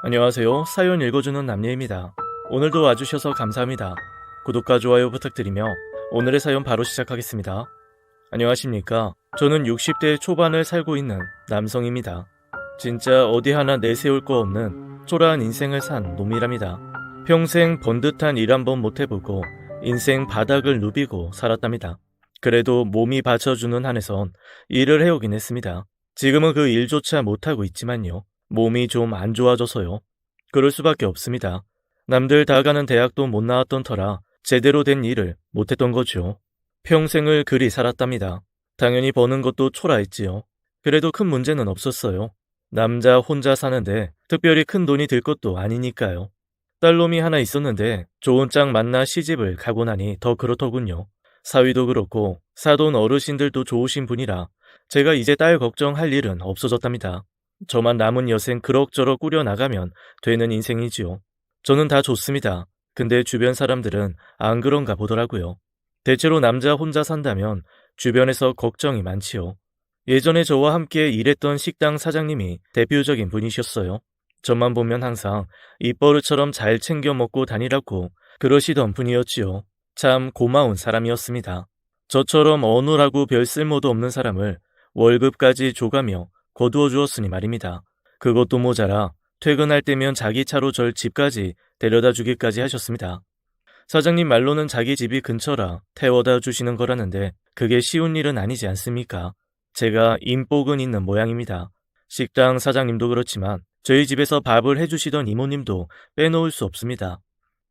안녕하세요. 사연 읽어주는 남예입니다. 오늘도 와주셔서 감사합니다. 구독과 좋아요 부탁드리며 오늘의 사연 바로 시작하겠습니다. 안녕하십니까. 저는 60대 초반을 살고 있는 남성입니다. 진짜 어디 하나 내세울 거 없는 초라한 인생을 산 놈이랍니다. 평생 번듯한 일 한번 못해보고 인생 바닥을 누비고 살았답니다. 그래도 몸이 받쳐주는 한에선 일을 해오긴 했습니다. 지금은 그 일조차 못하고 있지만요. 몸이 좀 안 좋아져서요. 그럴 수밖에 없습니다. 남들 다 가는 대학도 못 나왔던 터라 제대로 된 일을 못했던 거죠. 평생을 그리 살았답니다. 당연히 버는 것도 초라했지요. 그래도 큰 문제는 없었어요. 남자 혼자 사는데 특별히 큰 돈이 들 것도 아니니까요. 딸놈이 하나 있었는데 좋은 짝 만나 시집을 가고 나니 더 그렇더군요. 사위도 그렇고 사돈 어르신들도 좋으신 분이라 제가 이제 딸 걱정할 일은 없어졌답니다. 저만 남은 여생 그럭저럭 꾸려나가면 되는 인생이지요. 저는 다 좋습니다. 근데 주변 사람들은 안 그런가 보더라고요. 대체로 남자 혼자 산다면 주변에서 걱정이 많지요. 예전에 저와 함께 일했던 식당 사장님이 대표적인 분이셨어요. 저만 보면 항상 입버릇처럼 잘 챙겨 먹고 다니라고 그러시던 분이었지요. 참 고마운 사람이었습니다. 저처럼 어눌하고 별 쓸모도 없는 사람을 월급까지 줘가며 거두어 주었으니 말입니다. 그것도 모자라 퇴근할 때면 자기 차로 절 집까지 데려다 주기까지 하셨습니다. 사장님 말로는 자기 집이 근처라 태워다 주시는 거라는데 그게 쉬운 일은 아니지 않습니까? 제가 인복은 있는 모양입니다. 식당 사장님도 그렇지만 저희 집에서 밥을 해주시던 이모님도 빼놓을 수 없습니다.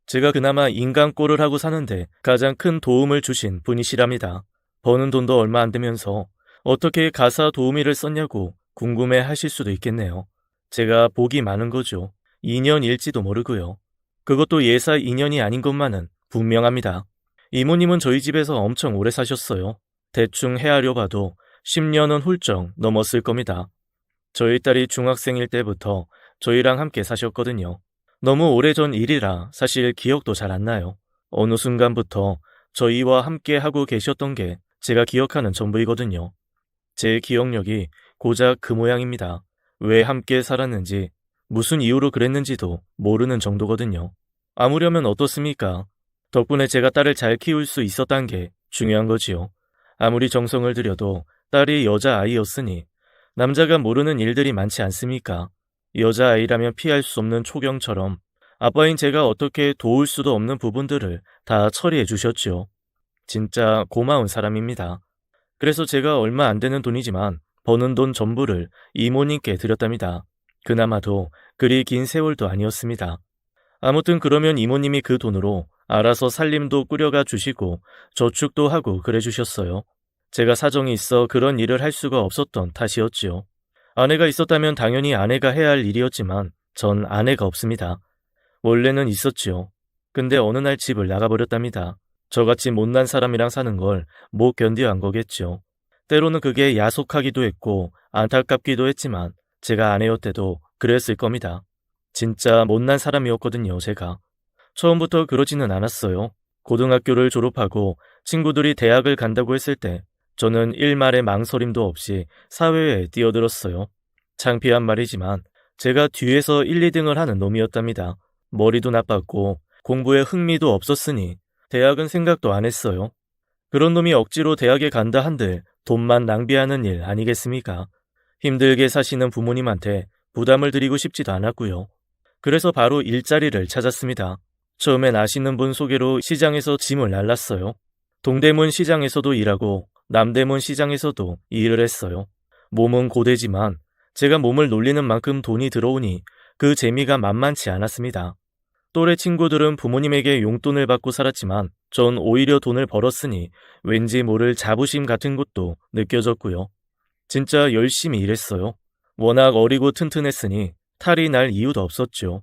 제가 그나마 인간꼴을 하고 사는데 가장 큰 도움을 주신 분이시랍니다. 버는 돈도 얼마 안 되면서 어떻게 가사 도우미를 썼냐고 궁금해 하실 수도 있겠네요. 제가 복이 많은 거죠. 2년일지도 모르고요. 그것도 예사 2년이 아닌 것만은 분명합니다. 이모님은 저희 집에서 엄청 오래 사셨어요. 대충 헤아려 봐도 10년은 훌쩍 넘었을 겁니다. 저희 딸이 중학생일 때부터 저희랑 함께 사셨거든요. 너무 오래전 일이라 사실 기억도 잘 안 나요. 어느 순간부터 저희와 함께 하고 계셨던 게 제가 기억하는 전부이거든요. 제 기억력이 고작 그 모양입니다. 왜 함께 살았는지, 무슨 이유로 그랬는지도 모르는 정도거든요. 아무려면 어떻습니까? 덕분에 제가 딸을 잘 키울 수 있었단 게 중요한 거지요. 아무리 정성을 들여도 딸이 여자아이였으니 남자가 모르는 일들이 많지 않습니까? 여자아이라면 피할 수 없는 초경처럼 아빠인 제가 어떻게 도울 수도 없는 부분들을 다 처리해 주셨죠. 진짜 고마운 사람입니다. 그래서 제가 얼마 안 되는 돈이지만 버는 돈 전부를 이모님께 드렸답니다. 그나마도 그리 긴 세월도 아니었습니다. 아무튼 그러면 이모님이 그 돈으로 알아서 살림도 꾸려가 주시고 저축도 하고 그래 주셨어요. 제가 사정이 있어 그런 일을 할 수가 없었던 탓이었지요. 아내가 있었다면 당연히 아내가 해야 할 일이었지만 전 아내가 없습니다. 원래는 있었지요. 근데 어느 날 집을 나가버렸답니다. 저같이 못난 사람이랑 사는 걸 못 견뎌 한 거겠죠. 때로는 그게 야속하기도 했고 안타깝기도 했지만 제가 아내였대도 그랬을 겁니다. 진짜 못난 사람이었거든요, 제가. 처음부터 그러지는 않았어요. 고등학교를 졸업하고 친구들이 대학을 간다고 했을 때 저는 일말의 망설임도 없이 사회에 뛰어들었어요. 창피한 말이지만 제가 뒤에서 1, 2등을 하는 놈이었답니다. 머리도 나빴고 공부에 흥미도 없었으니 대학은 생각도 안 했어요. 그런 놈이 억지로 대학에 간다 한들 돈만 낭비하는 일 아니겠습니까? 힘들게 사시는 부모님한테 부담을 드리고 싶지도 않았고요. 그래서 바로 일자리를 찾았습니다. 처음엔 아시는 분 소개로 시장에서 짐을 날랐어요. 동대문 시장에서도 일하고 남대문 시장에서도 일을 했어요. 몸은 고되지만 제가 몸을 놀리는 만큼 돈이 들어오니 그 재미가 만만치 않았습니다. 또래 친구들은 부모님에게 용돈을 받고 살았지만 전 오히려 돈을 벌었으니 왠지 모를 자부심 같은 것도 느껴졌고요. 진짜 열심히 일했어요. 워낙 어리고 튼튼했으니 탈이 날 이유도 없었죠.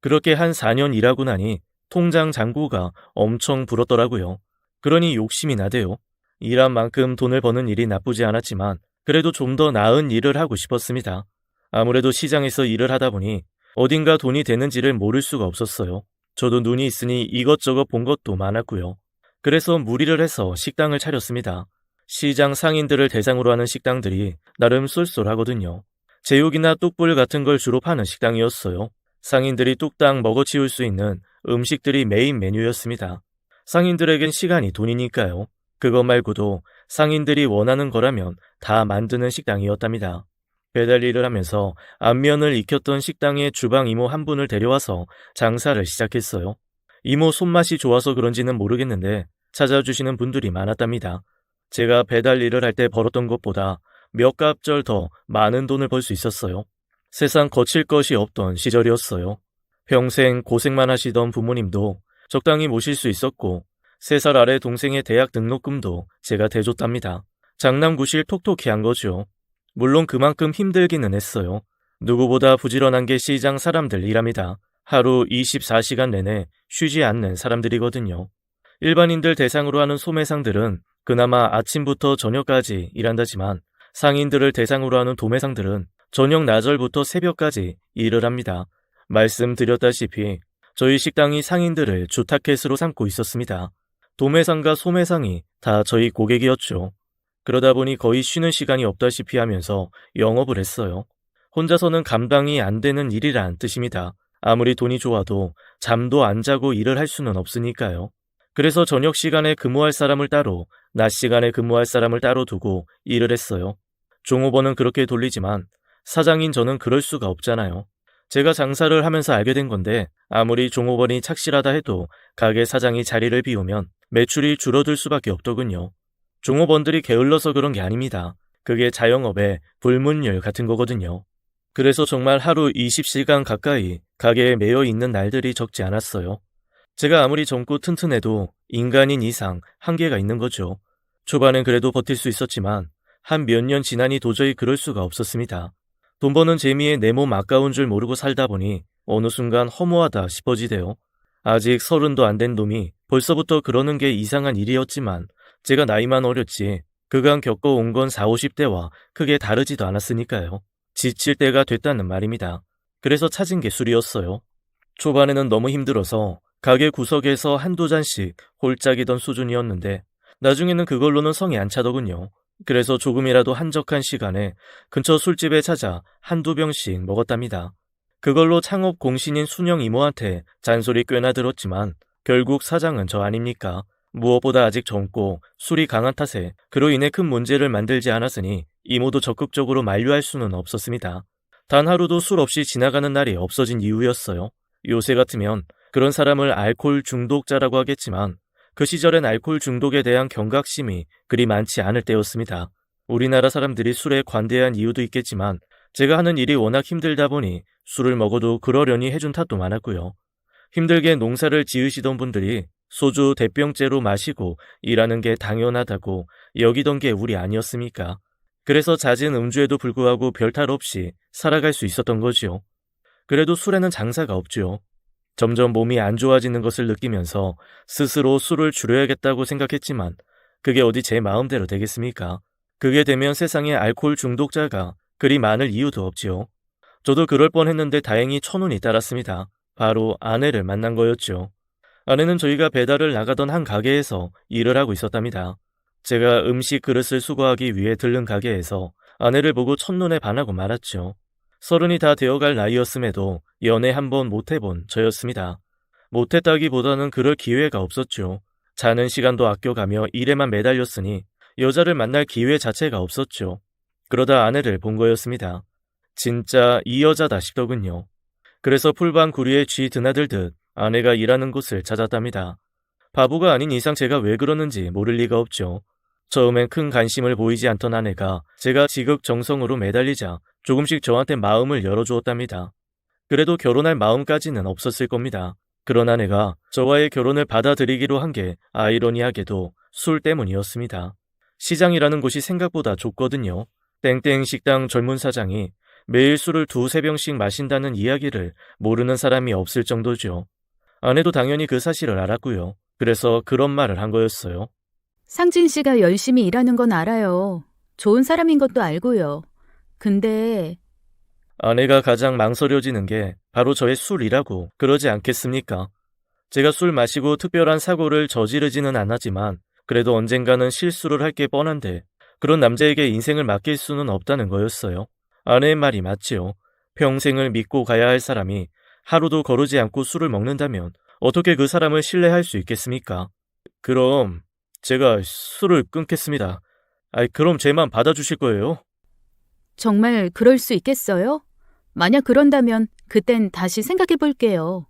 그렇게 한 4년 일하고 나니 통장 잔고가 엄청 불었더라고요. 그러니 욕심이 나대요. 일한 만큼 돈을 버는 일이 나쁘지 않았지만 그래도 좀 더 나은 일을 하고 싶었습니다. 아무래도 시장에서 일을 하다 보니 어딘가 돈이 되는지를 모를 수가 없었어요. 저도 눈이 있으니 이것저것 본 것도 많았고요. 그래서 무리를 해서 식당을 차렸습니다. 시장 상인들을 대상으로 하는 식당들이 나름 쏠쏠하거든요. 제육이나 뚝불 같은 걸 주로 파는 식당이었어요. 상인들이 뚝딱 먹어치울 수 있는 음식들이 메인 메뉴였습니다. 상인들에겐 시간이 돈이니까요. 그것 말고도 상인들이 원하는 거라면 다 만드는 식당이었답니다. 배달 일을 하면서 안면을 익혔던 식당에 주방 이모 한 분을 데려와서 장사를 시작했어요. 이모 손맛이 좋아서 그런지는 모르겠는데 찾아주시는 분들이 많았답니다. 제가 배달 일을 할 때 벌었던 것보다 몇 갑절 더 많은 돈을 벌 수 있었어요. 세상 거칠 것이 없던 시절이었어요. 평생 고생만 하시던 부모님도 적당히 모실 수 있었고 3살 아래 동생의 대학 등록금도 제가 대줬답니다. 장남구실 톡톡히 한 거죠. 물론 그만큼 힘들기는 했어요. 누구보다 부지런한 게 시장 사람들 일합니다. 하루 24시간 내내 쉬지 않는 사람들이거든요. 일반인들 대상으로 하는 소매상들은 그나마 아침부터 저녁까지 일한다지만 상인들을 대상으로 하는 도매상들은 저녁 나절부터 새벽까지 일을 합니다. 말씀드렸다시피 저희 식당이 상인들을 주 타켓으로 삼고 있었습니다. 도매상과 소매상이 다 저희 고객이었죠. 그러다 보니 거의 쉬는 시간이 없다시피 하면서 영업을 했어요. 혼자서는 감당이 안 되는 일이란 뜻입니다. 아무리 돈이 좋아도 잠도 안 자고 일을 할 수는 없으니까요. 그래서 저녁 시간에 근무할 사람을 따로, 낮 시간에 근무할 사람을 따로 두고 일을 했어요. 종업원은 그렇게 돌리지만 사장인 저는 그럴 수가 없잖아요. 제가 장사를 하면서 알게 된 건데 아무리 종업원이 착실하다 해도 가게 사장이 자리를 비우면 매출이 줄어들 수밖에 없더군요. 종업원들이 게을러서 그런 게 아닙니다. 그게 자영업의 불문율 같은 거거든요. 그래서 정말 하루 20시간 가까이 가게에 매여 있는 날들이 적지 않았어요. 제가 아무리 젊고 튼튼해도 인간인 이상 한계가 있는 거죠. 초반엔 그래도 버틸 수 있었지만 한 몇 년 지나니 도저히 그럴 수가 없었습니다. 돈 버는 재미에 내 몸 아까운 줄 모르고 살다 보니 어느 순간 허무하다 싶어지대요. 아직 30도 안 된 놈이 벌써부터 그러는 게 이상한 일이었지만 제가 나이만 어렸지 그간 겪어온 건 40, 50대와 크게 다르지도 않았으니까요. 지칠 때가 됐다는 말입니다. 그래서 찾은 게 술이었어요. 초반에는 너무 힘들어서 가게 구석에서 한두 잔씩 홀짝이던 수준이었는데 나중에는 그걸로는 성이 안 차더군요. 그래서 조금이라도 한적한 시간에 근처 술집에 찾아 한두 병씩 먹었답니다. 그걸로 창업 공신인 순영 이모한테 잔소리 꽤나 들었지만 결국 사장은 저 아닙니까? 무엇보다 아직 젊고 술이 강한 탓에 그로 인해 큰 문제를 만들지 않았으니 이모도 적극적으로 만류할 수는 없었습니다. 단 하루도 술 없이 지나가는 날이 없어진 이유였어요. 요새 같으면 그런 사람을 알코올 중독자라고 하겠지만 그 시절엔 알코올 중독에 대한 경각심이 그리 많지 않을 때였습니다. 우리나라 사람들이 술에 관대한 이유도 있겠지만 제가 하는 일이 워낙 힘들다 보니 술을 먹어도 그러려니 해준 탓도 많았고요. 힘들게 농사를 지으시던 분들이 소주 대병째로 마시고 일하는 게 당연하다고 여기던 게 우리 아니었습니까? 그래서 잦은 음주에도 불구하고 별탈 없이 살아갈 수 있었던 거지요. 그래도 술에는 장사가 없죠. 점점 몸이 안 좋아지는 것을 느끼면서 스스로 술을 줄여야겠다고 생각했지만 그게 어디 제 마음대로 되겠습니까? 그게 되면 세상에 알코올 중독자가 그리 많을 이유도 없지요. 저도 그럴 뻔했는데 다행히 천운이 따랐습니다. 바로 아내를 만난 거였죠. 아내는 저희가 배달을 나가던 한 가게에서 일을 하고 있었답니다. 제가 음식 그릇을 수거하기 위해 들른 가게에서 아내를 보고 첫눈에 반하고 말았죠. 30이 다 되어갈 나이였음에도 연애 한번 못해본 저였습니다. 못했다기보다는 그럴 기회가 없었죠. 자는 시간도 아껴가며 일에만 매달렸으니 여자를 만날 기회 자체가 없었죠. 그러다 아내를 본 거였습니다. 진짜 이 여자다 싶더군요. 그래서 풀방 구리에 쥐 드나들듯 아내가 일하는 곳을 찾았답니다. 바보가 아닌 이상 제가 왜 그러는지 모를 리가 없죠. 처음엔 큰 관심을 보이지 않던 아내가 제가 지극정성으로 매달리자 조금씩 저한테 마음을 열어주었답니다. 그래도 결혼할 마음까지는 없었을 겁니다. 그런 아내가 저와의 결혼을 받아들이기로 한 게 아이러니하게도 술 때문이었습니다. 시장이라는 곳이 생각보다 좁거든요. 땡땡 식당 젊은 사장이 매일 술을 2~3병씩 마신다는 이야기를 모르는 사람이 없을 정도죠. 아내도 당연히 그 사실을 알았고요. 그래서 그런 말을 한 거였어요. 상진 씨가 열심히 일하는 건 알아요. 좋은 사람인 것도 알고요. 근데 아내가 가장 망설여지는 게 바로 저의 술이라고 그러지 않겠습니까? 제가 술 마시고 특별한 사고를 저지르지는 않았지만 그래도 언젠가는 실수를 할 게 뻔한데 그런 남자에게 인생을 맡길 수는 없다는 거였어요. 아내의 말이 맞지요. 평생을 믿고 가야 할 사람이 하루도 거르지 않고 술을 먹는다면 어떻게 그 사람을 신뢰할 수 있겠습니까? 그럼 제가 술을 끊겠습니다. 그럼 제 맘 받아주실 거예요? 정말 그럴 수 있겠어요? 만약 그런다면 그땐 다시 생각해 볼게요.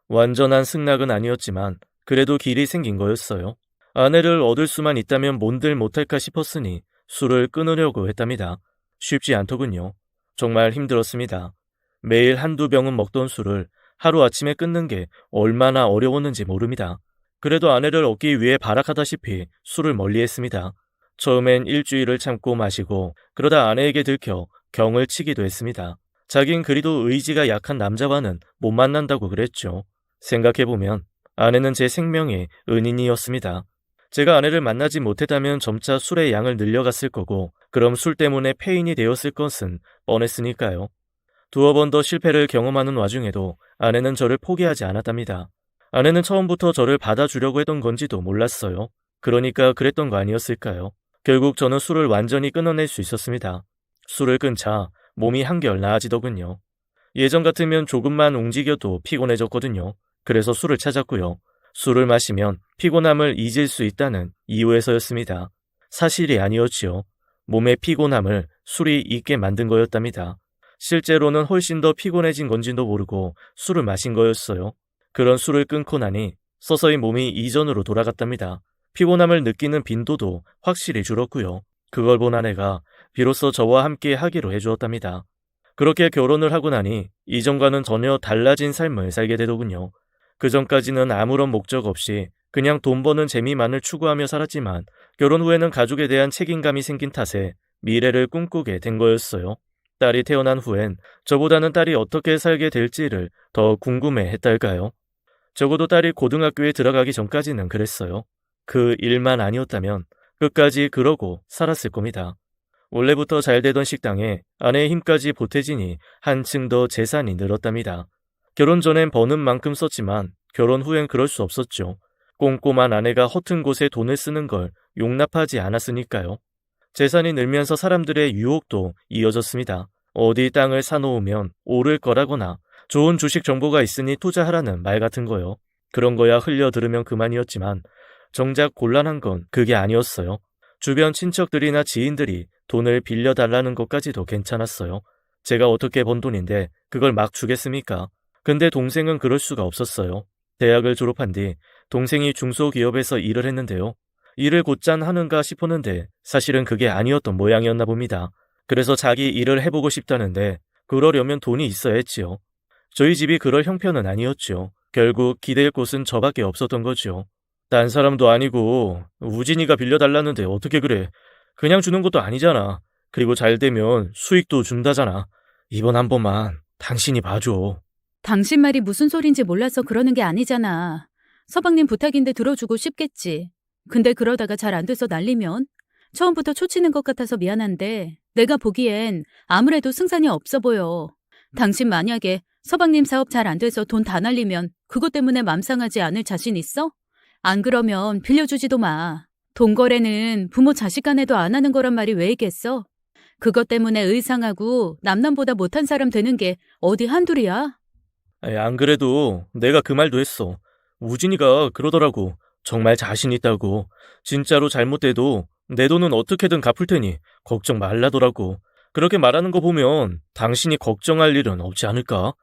완전한 승낙은 아니었지만 그래도 길이 생긴 거였어요. 아내를 얻을 수만 있다면 뭔들 못할까 싶었으니 술을 끊으려고 했답니다. 쉽지 않더군요. 정말 힘들었습니다. 매일 한두 병은 먹던 술을 하루아침에 끊는 게 얼마나 어려웠는지 모릅니다. 그래도 아내를 얻기 위해 발악하다시피 술을 멀리했습니다. 처음엔 일주일을 참고 마시고 그러다 아내에게 들켜 경을 치기도 했습니다. 자긴 그리도 의지가 약한 남자와는 못 만난다고 그랬죠. 생각해보면 아내는 제 생명의 은인이었습니다. 제가 아내를 만나지 못했다면 점차 술의 양을 늘려갔을 거고 그럼 술 때문에 폐인이 되었을 것은 뻔했으니까요. 두어 번 더 실패를 경험하는 와중에도 아내는 저를 포기하지 않았답니다. 아내는 처음부터 저를 받아주려고 했던 건지도 몰랐어요. 그러니까 그랬던 거 아니었을까요? 결국 저는 술을 완전히 끊어낼 수 있었습니다. 술을 끊자 몸이 한결 나아지더군요. 예전 같으면 조금만 움직여도 피곤해졌거든요. 그래서 술을 찾았고요. 술을 마시면 피곤함을 잊을 수 있다는 이유에서였습니다. 사실이 아니었지요. 몸의 피곤함을 술이 잊게 만든 거였답니다. 실제로는 훨씬 더 피곤해진 건지도 모르고 술을 마신 거였어요. 그런 술을 끊고 나니 서서히 몸이 이전으로 돌아갔답니다. 피곤함을 느끼는 빈도도 확실히 줄었고요. 그걸 본 아내가 비로소 저와 함께 하기로 해주었답니다. 그렇게 결혼을 하고 나니 이전과는 전혀 달라진 삶을 살게 되더군요. 그전까지는 아무런 목적 없이 그냥 돈 버는 재미만을 추구하며 살았지만 결혼 후에는 가족에 대한 책임감이 생긴 탓에 미래를 꿈꾸게 된 거였어요. 딸이 태어난 후엔 저보다는 딸이 어떻게 살게 될지를 더 궁금해 했달까요? 적어도 딸이 고등학교에 들어가기 전까지는 그랬어요. 그 일만 아니었다면 끝까지 그러고 살았을 겁니다. 원래부터 잘 되던 식당에 아내의 힘까지 보태지니 한층 더 재산이 늘었답니다. 결혼 전엔 버는 만큼 썼지만 결혼 후엔 그럴 수 없었죠. 꼼꼼한 아내가 허튼 곳에 돈을 쓰는 걸 용납하지 않았으니까요. 재산이 늘면서 사람들의 유혹도 이어졌습니다. 어디 땅을 사놓으면 오를 거라거나 좋은 주식 정보가 있으니 투자하라는 말 같은 거요. 그런 거야 흘려 들으면 그만이었지만 정작 곤란한 건 그게 아니었어요. 주변 친척들이나 지인들이 돈을 빌려달라는 것까지도 괜찮았어요. 제가 어떻게 번 돈인데 그걸 막 주겠습니까? 근데 동생은 그럴 수가 없었어요. 대학을 졸업한 뒤 동생이 중소기업에서 일을 했는데요. 일을 곧잘 하는가 싶었는데 사실은 그게 아니었던 모양이었나 봅니다. 그래서 자기 일을 해보고 싶다는데 그러려면 돈이 있어야 했지요. 저희 집이 그럴 형편은 아니었죠. 결국 기댈 곳은 저밖에 없었던 거죠. 딴 사람도 아니고 우진이가 빌려달라는데 어떻게 그래. 그냥 주는 것도 아니잖아. 그리고 잘 되면 수익도 준다잖아. 이번 한 번만 당신이 봐줘. 당신 말이 무슨 소린지 몰라서 그러는 게 아니잖아. 서방님 부탁인데 들어주고 싶겠지. 근데 그러다가 잘 안 돼서 날리면? 처음부터 초치는 것 같아서 미안한데 내가 보기엔 아무래도 승산이 없어 보여. 당신 만약에 서방님 사업 잘 안 돼서 돈 다 날리면 그것 때문에 맘 상하지 않을 자신 있어? 안 그러면 빌려주지도 마. 돈 거래는 부모 자식 간에도 안 하는 거란 말이 왜 있겠어? 그것 때문에 의상하고 남남보다 못한 사람 되는 게 어디 한둘이야? 안 그래도 내가 그 말도 했어. 우진이가 그러더라고. 정말 자신 있다고. 진짜로 잘못돼도 내 돈은 어떻게든 갚을 테니 걱정 말라더라고. 그렇게 말하는 거 보면 당신이 걱정할 일은 없지 않을까?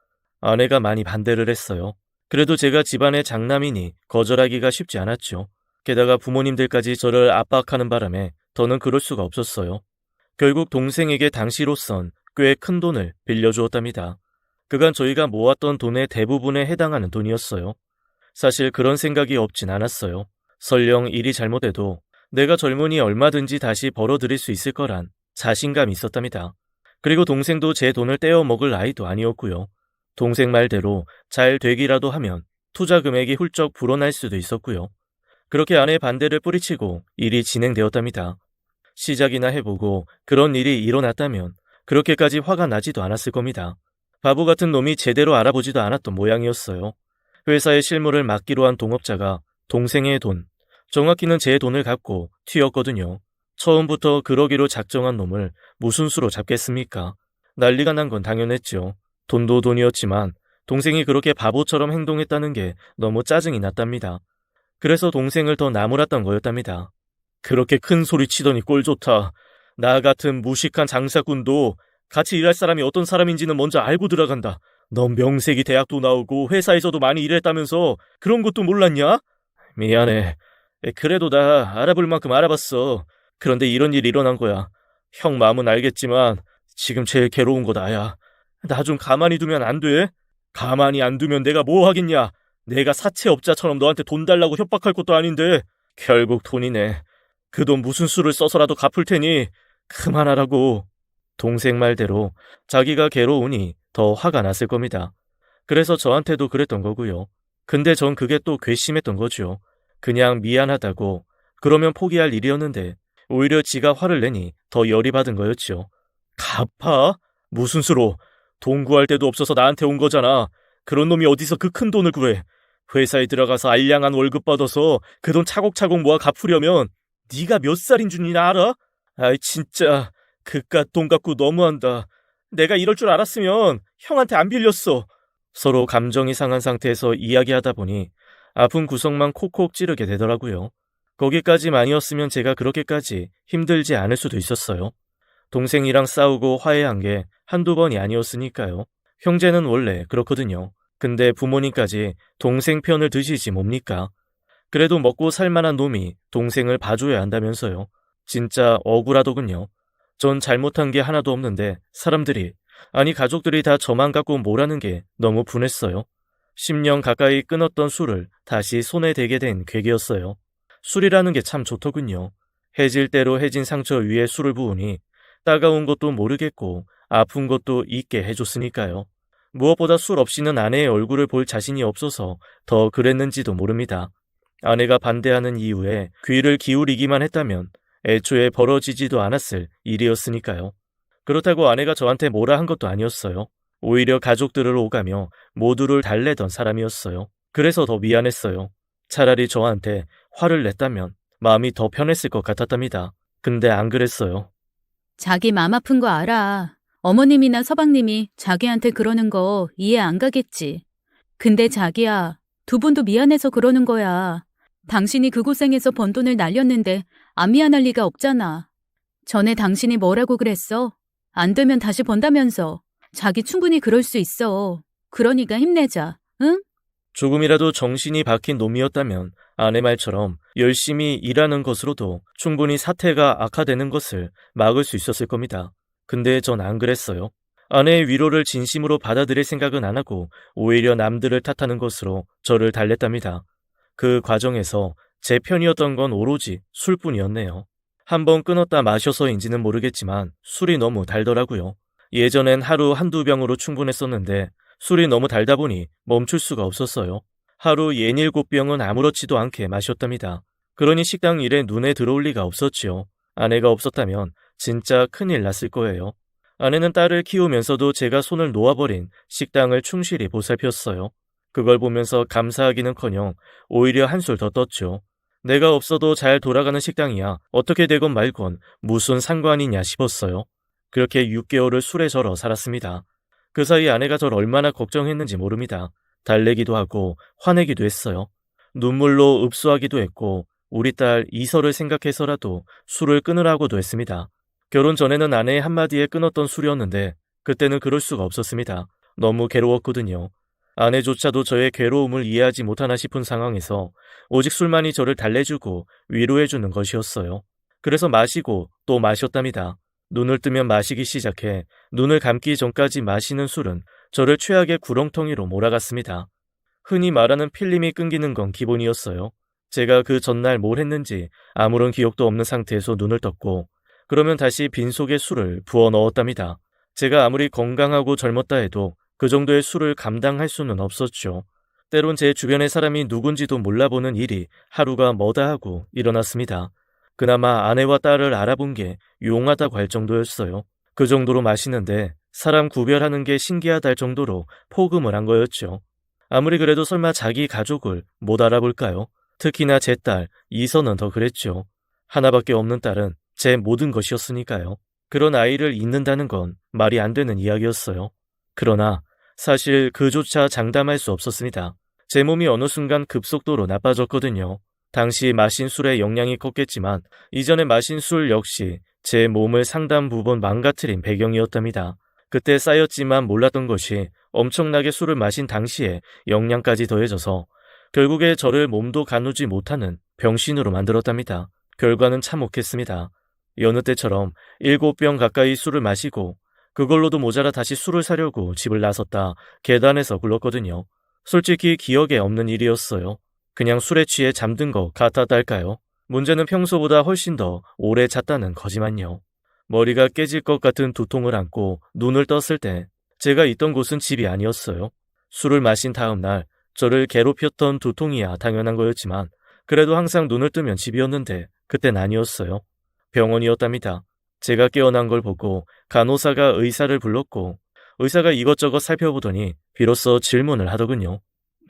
아내가 많이 반대를 했어요. 그래도 제가 집안의 장남이니 거절하기가 쉽지 않았죠. 게다가 부모님들까지 저를 압박하는 바람에 더는 그럴 수가 없었어요. 결국 동생에게 당시로선 꽤 큰 돈을 빌려주었답니다. 그간 저희가 모았던 돈의 대부분에 해당하는 돈이었어요. 사실 그런 생각이 없진 않았어요. 설령 일이 잘못돼도 내가 젊으니 얼마든지 다시 벌어들일 수 있을 거란 자신감이 있었답니다. 그리고 동생도 제 돈을 떼어 먹을 나이도 아니었고요. 동생 말대로 잘 되기라도 하면 투자 금액이 훌쩍 불어날 수도 있었고요. 그렇게 아내의 반대를 뿌리치고 일이 진행되었답니다. 시작이나 해보고 그런 일이 일어났다면 그렇게까지 화가 나지도 않았을 겁니다. 바보 같은 놈이 제대로 알아보지도 않았던 모양이었어요. 회사의 실무를 맡기로 한 동업자가 동생의 돈, 정확히는 제 돈을 갖고 튀었거든요. 처음부터 그러기로 작정한 놈을 무슨 수로 잡겠습니까? 난리가 난 건 당연했죠. 돈도 돈이었지만 동생이 그렇게 바보처럼 행동했다는 게 너무 짜증이 났답니다. 그래서 동생을 더 나무랐던 거였답니다. 그렇게 큰 소리 치더니 꼴 좋다. 나 같은 무식한 장사꾼도 같이 일할 사람이 어떤 사람인지는 먼저 알고 들어간다. 넌 명색이 대학도 나오고 회사에서도 많이 일했다면서 그런 것도 몰랐냐? 미안해. 그래도 나 알아볼 만큼 알아봤어. 그런데 이런 일이 일어난 거야. 형 마음은 알겠지만 지금 제일 괴로운 거 나야. 나 좀 가만히 두면 안 돼? 가만히 안 두면 내가 뭐 하겠냐? 내가 사채업자처럼 너한테 돈 달라고 협박할 것도 아닌데 결국 돈이네. 그 돈 무슨 수를 써서라도 갚을 테니 그만하라고. 동생 말대로 자기가 괴로우니 더 화가 났을 겁니다. 그래서 저한테도 그랬던 거고요. 근데 전 그게 또 괘씸했던 거죠. 그냥 미안하다고 그러면 포기할 일이었는데 오히려 지가 화를 내니 더 열이 받은 거였죠. 갚아? 무슨 수로? 돈 구할 데도 없어서 나한테 온 거잖아. 그런 놈이 어디서 그 큰 돈을 구해. 회사에 들어가서 알량한 월급 받아서 그 돈 차곡차곡 모아 갚으려면 네가 몇 살인 줄이나 알아? 아이 진짜 그깟 돈 갖고 너무한다. 내가 이럴 줄 알았으면 형한테 안 빌렸어. 서로 감정이 상한 상태에서 이야기하다 보니 아픈 구석만 콕콕 찌르게 되더라고요. 거기까지만이었으면 제가 그렇게까지 힘들지 않을 수도 있었어요. 동생이랑 싸우고 화해한 게 한두 번이 아니었으니까요. 형제는 원래 그렇거든요. 근데 부모님까지 동생 편을 드시지 뭡니까? 그래도 먹고 살만한 놈이 동생을 봐줘야 한다면서요. 진짜 억울하더군요. 전 잘못한 게 하나도 없는데 사람들이, 아니 가족들이 다 저만 갖고 뭐라는 게 너무 분했어요. 10년 가까이 끊었던 술을 다시 손에 대게 된 계기였어요. 술이라는 게 참 좋더군요. 해질 대로 해진 상처 위에 술을 부으니 따가운 것도 모르겠고 아픈 것도 잊게 해줬으니까요. 무엇보다 술 없이는 아내의 얼굴을 볼 자신이 없어서 더 그랬는지도 모릅니다. 아내가 반대하는 이유에 귀를 기울이기만 했다면 애초에 벌어지지도 않았을 일이었으니까요. 그렇다고 아내가 저한테 뭐라 한 것도 아니었어요. 오히려 가족들을 오가며 모두를 달래던 사람이었어요. 그래서 더 미안했어요. 차라리 저한테 화를 냈다면 마음이 더 편했을 것 같았답니다. 근데 안 그랬어요. 자기 맘 아픈 거 알아. 어머님이나 서방님이 자기한테 그러는 거 이해 안 가겠지. 근데 자기야, 두 분도 미안해서 그러는 거야. 당신이 그 고생해서 번 돈을 날렸는데 안 미안할 리가 없잖아. 전에 당신이 뭐라고 그랬어? 안 되면 다시 번다면서. 자기 충분히 그럴 수 있어. 그러니까 힘내자, 응? 조금이라도 정신이 박힌 놈이었다면 아내 말처럼 열심히 일하는 것으로도 충분히 사태가 악화되는 것을 막을 수 있었을 겁니다. 근데 전 안 그랬어요. 아내의 위로를 진심으로 받아들일 생각은 안 하고 오히려 남들을 탓하는 것으로 저를 달랬답니다. 그 과정에서 제 편이었던 건 오로지 술뿐이었네요. 한번 끊었다 마셔서인지는 모르겠지만 술이 너무 달더라고요. 예전엔 하루 한두 병으로 충분했었는데 술이 너무 달다 보니 멈출 수가 없었어요. 하루 67병은 아무렇지도 않게 마셨답니다. 그러니 식당 일에 눈에 들어올 리가 없었지요. 아내가 없었다면 진짜 큰일 났을 거예요. 아내는 딸을 키우면서도 제가 손을 놓아버린 식당을 충실히 보살폈어요. 그걸 보면서 감사하기는커녕 오히려 한술 더 떴죠. 내가 없어도 잘 돌아가는 식당이야 어떻게 되건 말건 무슨 상관이냐 싶었어요. 그렇게 6개월을 술에 절어 살았습니다. 그 사이 아내가 절 얼마나 걱정했는지 모릅니다. 달래기도 하고 화내기도 했어요. 눈물로 읍소하기도 했고 우리 딸 이설을 생각해서라도 술을 끊으라고도 했습니다. 결혼 전에는 아내의 한마디에 끊었던 술이었는데 그때는 그럴 수가 없었습니다. 너무 괴로웠거든요. 아내조차도 저의 괴로움을 이해하지 못하나 싶은 상황에서 오직 술만이 저를 달래주고 위로해주는 것이었어요. 그래서 마시고 또 마셨답니다. 눈을 뜨면 마시기 시작해 눈을 감기 전까지 마시는 술은 저를 최악의 구렁텅이로 몰아갔습니다. 흔히 말하는 필름이 끊기는 건 기본이었어요. 제가 그 전날 뭘 했는지 아무런 기억도 없는 상태에서 눈을 떴고 그러면 다시 빈속에 술을 부어 넣었답니다. 제가 아무리 건강하고 젊었다 해도 그 정도의 술을 감당할 수는 없었죠. 때론 제 주변의 사람이 누군지도 몰라보는 일이 하루가 뭐다 하고 일어났습니다. 그나마 아내와 딸을 알아본 게 용하다고 할 정도였어요. 그 정도로 마시는데 사람 구별하는 게 신기하다 할 정도로 포금을 한 거였죠. 아무리 그래도 설마 자기 가족을 못 알아볼까요? 특히나 제 딸 이선은 더 그랬죠. 하나밖에 없는 딸은 제 모든 것이었으니까요. 그런 아이를 잊는다는 건 말이 안 되는 이야기였어요. 그러나 사실 그조차 장담할 수 없었습니다. 제 몸이 어느 순간 급속도로 나빠졌거든요. 당시 마신 술의 영향이 컸겠지만 이전에 마신 술 역시 제 몸을 상당 부분 망가뜨린 배경이었답니다. 그때 쌓였지만 몰랐던 것이 엄청나게 술을 마신 당시에 영양까지 더해져서 결국에 저를 몸도 가누지 못하는 병신으로 만들었답니다. 결과는 참혹했습니다. 여느 때처럼 7병 가까이 술을 마시고 그걸로도 모자라 다시 술을 사려고 집을 나섰다 계단에서 굴렀거든요. 솔직히 기억에 없는 일이었어요. 그냥 술에 취해 잠든 것 같았달까요? 문제는 평소보다 훨씬 더 오래 잤다는 거지만요. 머리가 깨질 것 같은 두통을 안고 눈을 떴을 때 제가 있던 곳은 집이 아니었어요. 술을 마신 다음 날 저를 괴롭혔던 두통이야 당연한 거였지만 그래도 항상 눈을 뜨면 집이었는데 그땐 아니었어요. 병원이었답니다. 제가 깨어난 걸 보고 간호사가 의사를 불렀고 의사가 이것저것 살펴보더니 비로소 질문을 하더군요.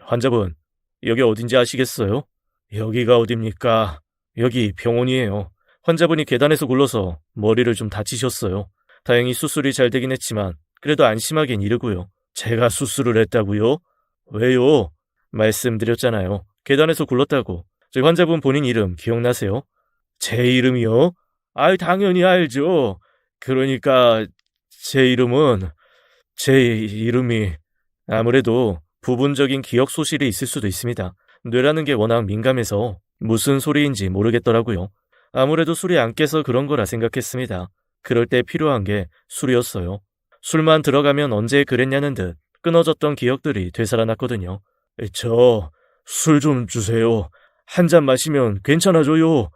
환자분, 여기 어딘지 아시겠어요? 여기가 어딥니까? 여기 병원이에요. 환자분이 계단에서 굴러서 머리를 좀 다치셨어요. 다행히 수술이 잘 되긴 했지만 그래도 안심하긴 이르고요. 제가 수술을 했다고요? 왜요? 말씀드렸잖아요. 계단에서 굴렀다고. 저희 환자분 본인 이름 기억나세요? 제 이름이요? 아이, 당연히 알죠. 그러니까 제 이름이 아무래도 부분적인 기억 소실이 있을 수도 있습니다. 뇌라는 게 워낙 민감해서 무슨 소리인지 모르겠더라고요. 아무래도 술이 안 깨서 그런 거라 생각했습니다. 그럴 때 필요한 게 술이었어요. 술만 들어가면 언제 그랬냐는 듯 끊어졌던 기억들이 되살아났거든요. 저 술 좀 주세요. 한 잔 마시면 괜찮아져요.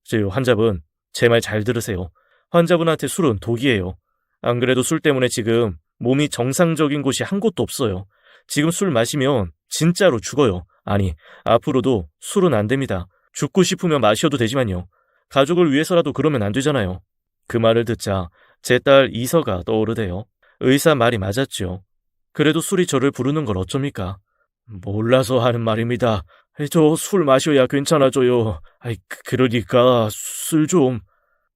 저 환자분, 제 말 잘 들으세요. 환자분한테 술은 독이에요. 안 그래도 술 때문에 지금 몸이 정상적인 곳이 한 곳도 없어요. 지금 술 마시면 진짜로 죽어요. 아니, 앞으로도 술은 안 됩니다. 죽고 싶으면 마셔도 되지만요. 가족을 위해서라도 그러면 안 되잖아요. 그 말을 듣자 제 딸 이서가 떠오르대요. 의사 말이 맞았죠. 그래도 술이 저를 부르는 걸 어쩝니까? 몰라서 하는 말입니다. 저 술 마셔야 괜찮아져요. 그러니까 술 좀.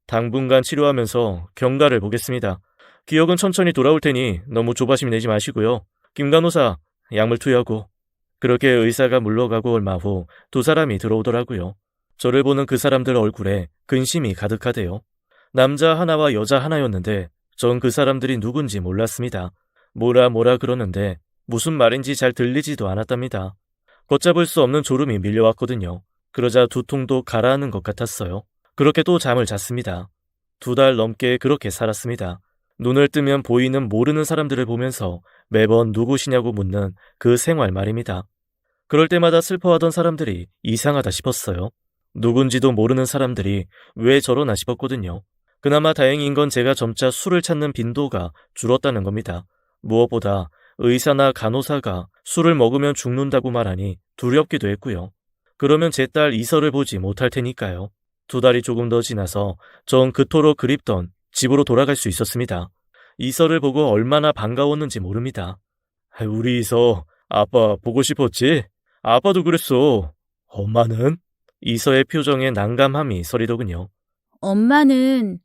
당분간 치료하면서 경과를 보겠습니다. 기억은 천천히 돌아올 테니 너무 조바심 내지 마시고요. 김 간호사, 약물 투여하고. 그렇게 의사가 물러가고 얼마 후 두 사람이 들어오더라고요. 저를 보는 그 사람들 얼굴에 근심이 가득하대요. 남자 하나와 여자 하나였는데 전 그 사람들이 누군지 몰랐습니다. 뭐라 그러는데 무슨 말인지 잘 들리지도 않았답니다. 걷잡을 수 없는 졸음이 밀려왔거든요. 그러자 두통도 가라앉는 것 같았어요. 그렇게 또 잠을 잤습니다. 2달 넘게 그렇게 살았습니다. 눈을 뜨면 보이는 모르는 사람들을 보면서 매번 누구시냐고 묻는 그 생활 말입니다. 그럴 때마다 슬퍼하던 사람들이 이상하다 싶었어요. 누군지도 모르는 사람들이 왜 저러나 싶었거든요. 그나마 다행인 건 제가 점차 술을 찾는 빈도가 줄었다는 겁니다. 무엇보다 의사나 간호사가 술을 먹으면 죽는다고 말하니 두렵기도 했고요. 그러면 제 딸 이서를 보지 못할 테니까요. 2달이 조금 더 지나서 전 그토록 그립던 집으로 돌아갈 수 있었습니다. 이서를 보고 얼마나 반가웠는지 모릅니다. 우리 이서, 아빠 보고 싶었지? 아빠도 그랬어. 엄마는? 이서의 표정에 난감함이 서리더군요. 엄마는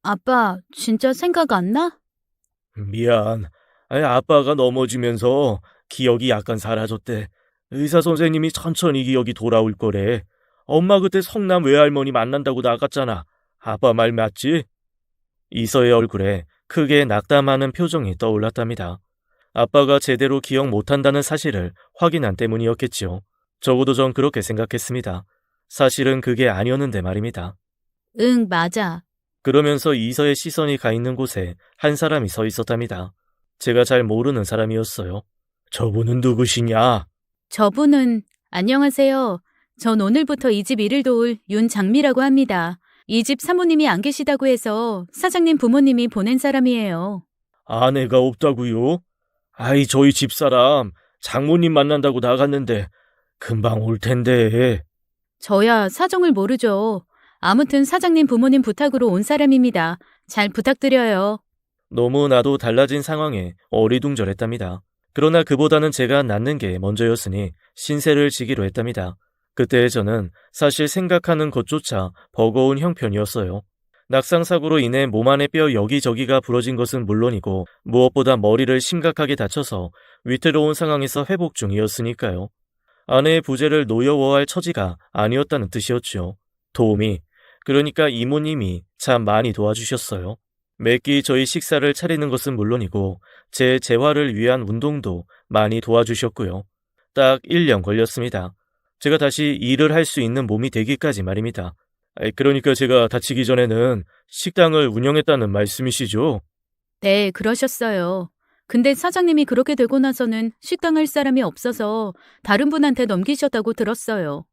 아빠 진짜 생각 안 나? 미안. 아빠가 넘어지면서 기억이 약간 사라졌대. 의사 선생님이 천천히 기억이 돌아올 거래. 엄마 그때 성남 외할머니 만난다고 나갔잖아. 아빠 말 맞지? 이서의 얼굴에 크게 낙담하는 표정이 떠올랐답니다. 아빠가 제대로 기억 못한다는 사실을 확인한 때문이었겠지요. 적어도 전 그렇게 생각했습니다. 사실은 그게 아니었는데 말입니다. 응, 맞아. 그러면서 이서의 시선이 가 있는 곳에 한 사람이 서 있었답니다. 제가 잘 모르는 사람이었어요. 저분은 누구시냐? 저분은 안녕하세요. 전 오늘부터 이 집 일을 도울 윤장미라고 합니다. 이 집 사모님이 안 계시다고 해서 사장님 부모님이 보낸 사람이에요. 아내가 없다고요? 저희 집사람 장모님 만난다고 나갔는데 금방 올 텐데. 저야 사정을 모르죠. 아무튼 사장님 부모님 부탁으로 온 사람입니다. 잘 부탁드려요. 너무나도 달라진 상황에 어리둥절했답니다. 그러나 그보다는 제가 낫는 게 먼저였으니 신세를 지기로 했답니다. 그때 저는 사실 생각하는 것조차 버거운 형편이었어요. 낙상사고로 인해 몸 안의 뼈 여기저기가 부러진 것은 물론이고 무엇보다 머리를 심각하게 다쳐서 위태로운 상황에서 회복 중이었으니까요. 아내의 부재를 노여워할 처지가 아니었다는 뜻이었죠. 도움이, 그러니까 이모님이 참 많이 도와주셨어요. 매끼 저희 식사를 차리는 것은 물론이고 제 재활을 위한 운동도 많이 도와주셨고요. 딱 1년 걸렸습니다. 제가 다시 일을 할 수 있는 몸이 되기까지 말입니다. 그러니까 제가 다치기 전에는 식당을 운영했다는 말씀이시죠? 네, 그러셨어요. 근데 사장님이 그렇게 되고 나서는 식당 할 사람이 없어서 다른 분한테 넘기셨다고 들었어요.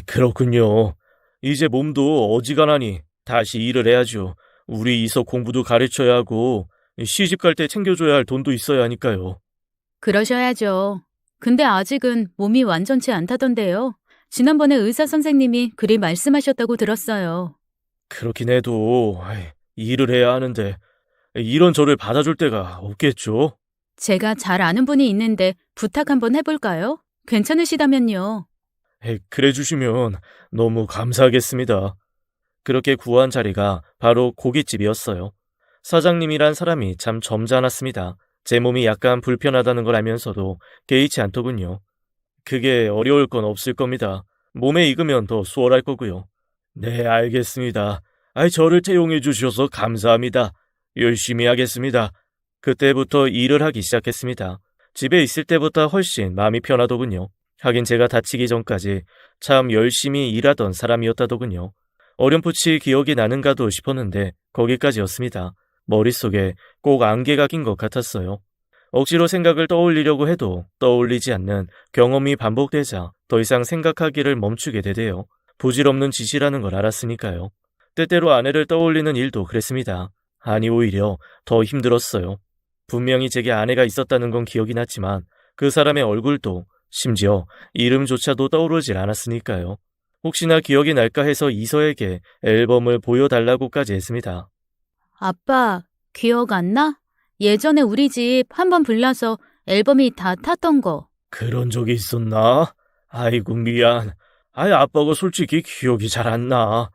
그렇군요. 이제 몸도 어지간하니 다시 일을 해야죠. 우리 이서 공부도 가르쳐야 하고 시집 갈 때 챙겨줘야 할 돈도 있어야 하니까요. 그러셔야죠. 근데 아직은 몸이 완전치 않다던데요. 지난번에 의사 선생님이 그리 말씀하셨다고 들었어요. 그렇긴 해도 일을 해야 하는데 이런 저를 받아줄 때가 없겠죠? 제가 잘 아는 분이 있는데 부탁 한번 해볼까요? 괜찮으시다면요. 그래 주시면 너무 감사하겠습니다. 그렇게 구한 자리가 바로 고깃집이었어요. 사장님이란 사람이 참 점잖았습니다. 제 몸이 약간 불편하다는 걸 알면서도 개의치 않더군요. 그게 어려울 건 없을 겁니다. 몸에 익으면 더 수월할 거고요. 네, 알겠습니다. 저를 채용해 주셔서 감사합니다. 열심히 하겠습니다. 그때부터 일을 하기 시작했습니다. 집에 있을 때보다 훨씬 마음이 편하더군요. 하긴 제가 다치기 전까지 참 열심히 일하던 사람이었다더군요. 어렴풋이 기억이 나는가도 싶었는데 거기까지였습니다. 머릿속에 꼭 안개가 낀 것 같았어요. 억지로 생각을 떠올리려고 해도 떠올리지 않는 경험이 반복되자 더 이상 생각하기를 멈추게 되대요. 부질없는 짓이라는 걸 알았으니까요. 때때로 아내를 떠올리는 일도 그랬습니다. 아니, 오히려 더 힘들었어요. 분명히 제게 아내가 있었다는 건 기억이 났지만 그 사람의 얼굴도 심지어 이름조차도 떠오르질 않았으니까요. 혹시나 기억이 날까 해서 이서에게 앨범을 보여달라고까지 했습니다. 아빠, 기억 안 나? 예전에 우리 집 한번 불나서 앨범이 다 탔던 거. 그런 적이 있었나? 아이고, 미안. 아빠가 솔직히 기억이 잘 안 나.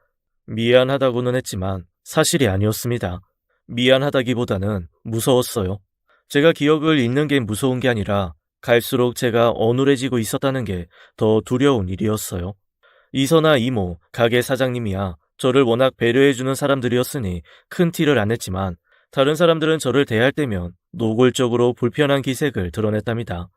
미안하다고는 했지만 사실이 아니었습니다. 미안하다기보다는 무서웠어요. 제가 기억을 잃는 게 무서운 게 아니라 갈수록 제가 어눌해지고 있었다는 게 더 두려운 일이었어요. 이서나 이모, 가게 사장님이야 저를 워낙 배려해주는 사람들이었으니 큰 티를 안 냈지만 다른 사람들은 저를 대할 때면 노골적으로 불편한 기색을 드러냈답니다.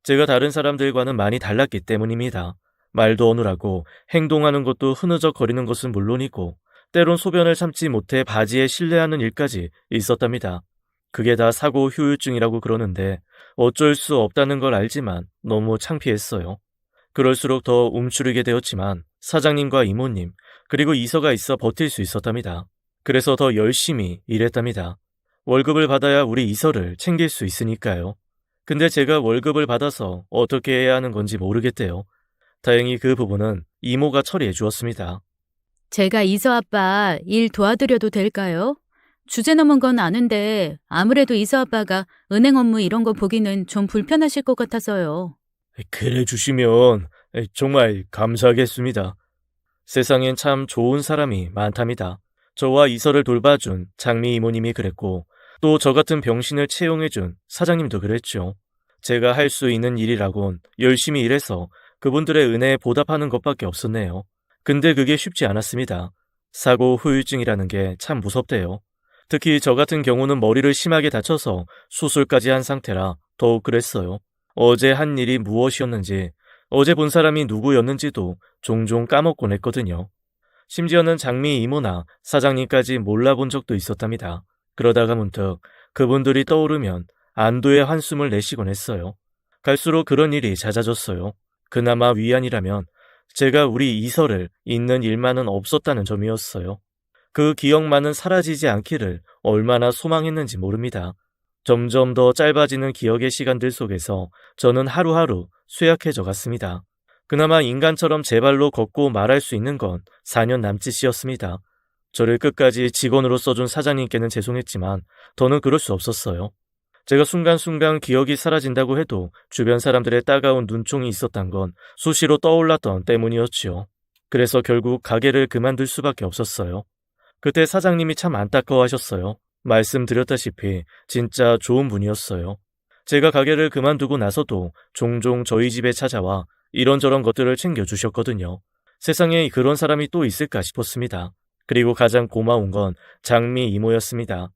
제가 다른 사람들과는 많이 달랐기 때문입니다. 말도 어눌하고 행동하는 것도 흐느적거리는 것은 물론이고 때론 소변을 참지 못해 바지에 실내하는 일까지 있었답니다. 그게 다 사고 후유증이라고 그러는데 어쩔 수 없다는 걸 알지만 너무 창피했어요. 그럴수록 더 움츠리게 되었지만 사장님과 이모님 그리고 이서가 있어 버틸 수 있었답니다. 그래서 더 열심히 일했답니다. 월급을 받아야 우리 이서를 챙길 수 있으니까요. 근데 제가 월급을 받아서 어떻게 해야 하는 건지 모르겠대요. 다행히 그 부분은 이모가 처리해 주었습니다. 제가 이서 아빠 일 도와드려도 될까요? 주제 넘은 건 아는데 아무래도 이서 아빠가 은행 업무 이런 거 보기는 좀 불편하실 것 같아서요. 그래 주시면 정말 감사하겠습니다. 세상엔 참 좋은 사람이 많답니다. 저와 이서를 돌봐준 장미 이모님이 그랬고 또 저 같은 병신을 채용해준 사장님도 그랬죠. 제가 할 수 있는 일이라곤 열심히 일해서 그분들의 은혜에 보답하는 것밖에 없었네요. 근데 그게 쉽지 않았습니다. 사고 후유증이라는 게 참 무섭대요. 특히 저 같은 경우는 머리를 심하게 다쳐서 수술까지 한 상태라 더욱 그랬어요. 어제 한 일이 무엇이었는지, 어제 본 사람이 누구였는지도 종종 까먹곤 했거든요. 심지어는 장미 이모나 사장님까지 몰라본 적도 있었답니다. 그러다가 문득 그분들이 떠오르면 안도의 한숨을 내쉬곤 했어요. 갈수록 그런 일이 잦아졌어요. 그나마 위안이라면 제가 우리 이서를 잊는 일만은 없었다는 점이었어요. 그 기억만은 사라지지 않기를 얼마나 소망했는지 모릅니다. 점점 더 짧아지는 기억의 시간들 속에서 저는 하루하루 쇠약해져 갔습니다. 그나마 인간처럼 제 발로 걷고 말할 수 있는 건 4년 남짓이었습니다. 저를 끝까지 직원으로 써준 사장님께는 죄송했지만 더는 그럴 수 없었어요. 제가 순간순간 기억이 사라진다고 해도 주변 사람들의 따가운 눈총이 있었단 건 수시로 떠올랐던 때문이었지요. 그래서 결국 가게를 그만둘 수밖에 없었어요. 그때 사장님이 참 안타까워하셨어요. 말씀드렸다시피 진짜 좋은 분이었어요. 제가 가게를 그만두고 나서도 종종 저희 집에 찾아와 이런저런 것들을 챙겨주셨거든요. 세상에 그런 사람이 또 있을까 싶었습니다. 그리고 가장 고마운 건 장미 이모였습니다.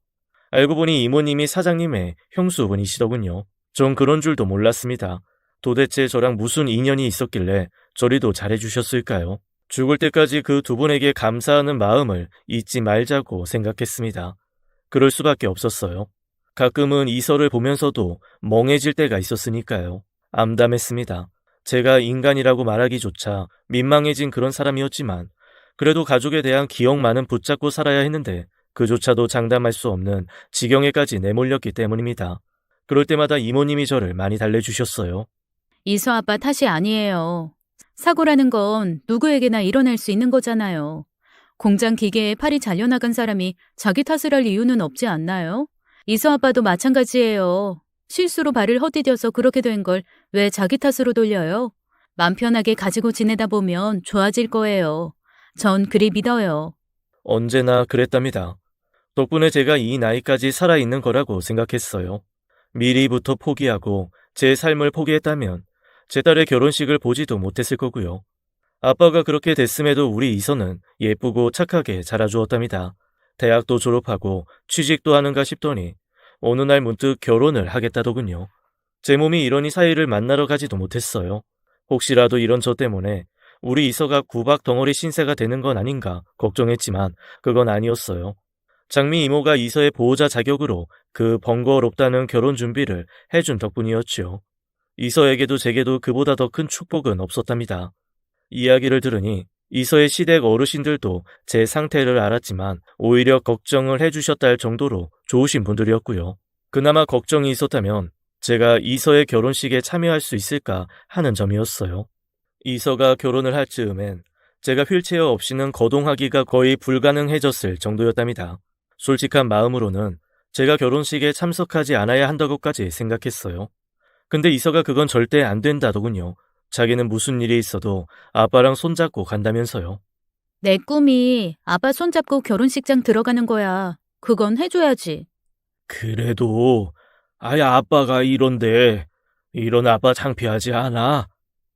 알고 보니 이모님이 사장님의 형수분이시더군요. 전 그런 줄도 몰랐습니다. 도대체 저랑 무슨 인연이 있었길래 저리도 잘해주셨을까요? 죽을 때까지 그 두 분에게 감사하는 마음을 잊지 말자고 생각했습니다. 그럴 수밖에 없었어요. 가끔은 이서를 보면서도 멍해질 때가 있었으니까요. 암담했습니다. 제가 인간이라고 말하기조차 민망해진 그런 사람이었지만 그래도 가족에 대한 기억만은 붙잡고 살아야 했는데 그조차도 장담할 수 없는 지경에까지 내몰렸기 때문입니다. 그럴 때마다 이모님이 저를 많이 달래주셨어요. 이서 아빠 탓이 아니에요. 사고라는 건 누구에게나 일어날 수 있는 거잖아요. 공장 기계에 팔이 잘려나간 사람이 자기 탓을 할 이유는 없지 않나요? 이서 아빠도 마찬가지예요. 실수로 발을 헛디뎌서 그렇게 된 걸 왜 자기 탓으로 돌려요? 맘 편하게 가지고 지내다 보면 좋아질 거예요. 전 그리 믿어요. 언제나 그랬답니다. 덕분에 제가 이 나이까지 살아있는 거라고 생각했어요. 미리부터 포기하고 제 삶을 포기했다면 제 딸의 결혼식을 보지도 못했을 거고요. 아빠가 그렇게 됐음에도 우리 이서는 예쁘고 착하게 자라주었답니다. 대학도 졸업하고 취직도 하는가 싶더니 어느 날 문득 결혼을 하겠다더군요. 제 몸이 이러니 사이를 만나러 가지도 못했어요. 혹시라도 이런 저 때문에 우리 이서가 구박 덩어리 신세가 되는 건 아닌가 걱정했지만 그건 아니었어요. 장미 이모가 이서의 보호자 자격으로 그 번거롭다는 결혼 준비를 해준 덕분이었지요. 이서에게도 제게도 그보다 더 큰 축복은 없었답니다. 이야기를 들으니 이서의 시댁 어르신들도 제 상태를 알았지만 오히려 걱정을 해주셨다 할 정도로 좋으신 분들이었고요. 그나마 걱정이 있었다면 제가 이서의 결혼식에 참여할 수 있을까 하는 점이었어요. 이서가 결혼을 할 즈음엔 제가 휠체어 없이는 거동하기가 거의 불가능해졌을 정도였답니다. 솔직한 마음으로는 제가 결혼식에 참석하지 않아야 한다고까지 생각했어요. 근데 이서가 그건 절대 안 된다더군요. 자기는 무슨 일이 있어도 아빠랑 손잡고 간다면서요. 내 꿈이 아빠 손잡고 결혼식장 들어가는 거야. 그건 해줘야지. 그래도 아예 아빠가 이런데 이런 아빠 창피하지 않아?